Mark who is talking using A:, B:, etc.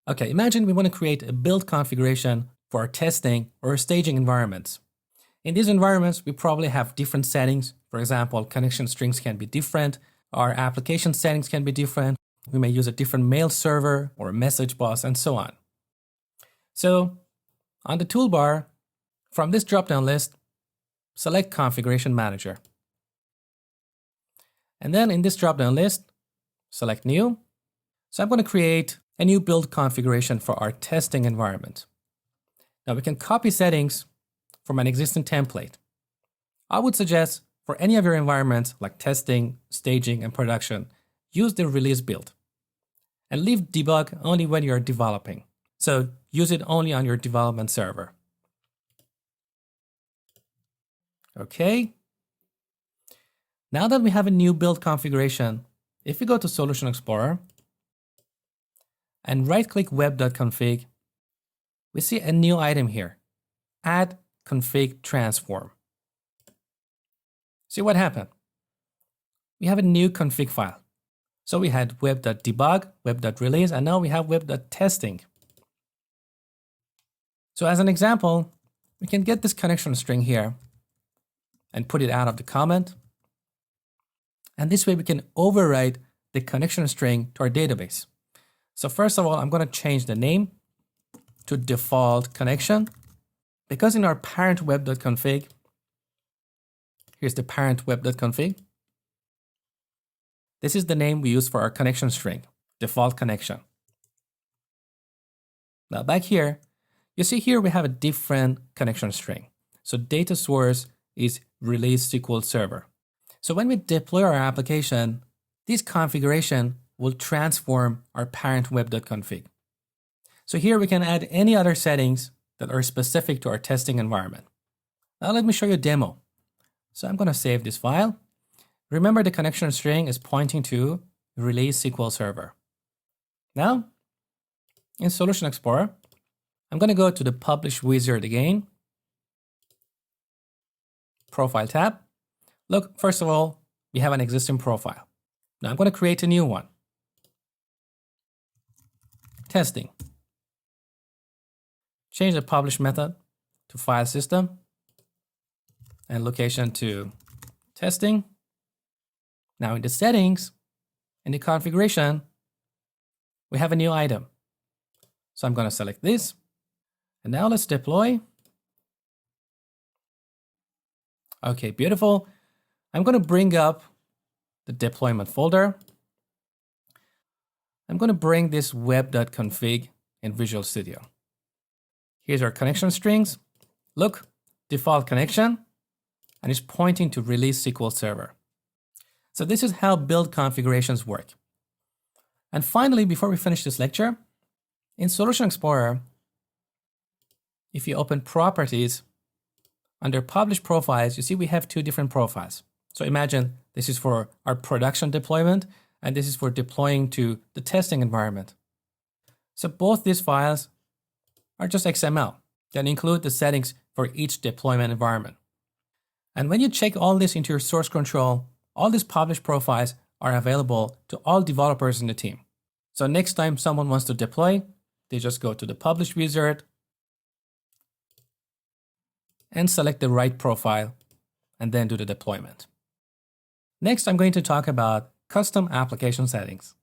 A: Okay, imagine we want to create a build configuration for our testing or staging environments. In these environments, we probably have different settings. For example, connection strings can be different. Our application settings can be different. We may use a different mail server or a message bus and so on. So on the toolbar, from this drop-down list, select Configuration Manager. And then in this drop-down list, select New. So I'm going to create a new build configuration for our testing environment. Now we can copy settings from an existing template. I would suggest for any of your environments like testing, staging, and production, use the release build. And leave debug only when you're developing. So use it only on your development server. Okay. Now that we have a new build configuration, if we go to Solution Explorer and right-click web.config, we see a new item here, Add Config Transform. See what happened? We have a new config file. So we had web.debug, web.release, and now we have web.testing. So as an example, we can get this connection string here and put it out of the comment. And this way we can override the connection string to our database. So first of all, I'm going to change the name to default connection, because in our parent web.config, here's the parent web.config. This is the name we use for our connection string, default connection. Now back here, you see here we have a different connection string. So data source is release SQL Server. So when we deploy our application, this configuration will transform our parent web.config. So here we can add any other settings that are specific to our testing environment. Now let me show you a demo. So I'm going to save this file. Remember, the connection string is pointing to release SQL Server. Now, in Solution Explorer, I'm going to go to the Publish Wizard again. Profile tab. Look, first of all, we have an existing profile. Now I'm going to create a new one. Testing. Change the publish method to file system and location to testing. Now in the settings, in the configuration, we have a new item. So I'm going to select this. And now let's deploy. Okay, beautiful. I'm going to bring up the deployment folder. I'm going to bring this web.config in Visual Studio. Here's our connection strings. Look, default connection, and it's pointing to release SQL Server. So this is how build configurations work. And finally, before we finish this lecture, in Solution Explorer, if you open Properties, under Publish Profiles, you see we have two different profiles. So imagine this is for our production deployment, and this is for deploying to the testing environment. So both these files are just XML that include the settings for each deployment environment. And when you check all this into your source control, all these published profiles are available to all developers in the team. So next time someone wants to deploy, they just go to the Publish Wizard and select the right profile and then do the deployment. Next, I'm going to talk about custom application settings.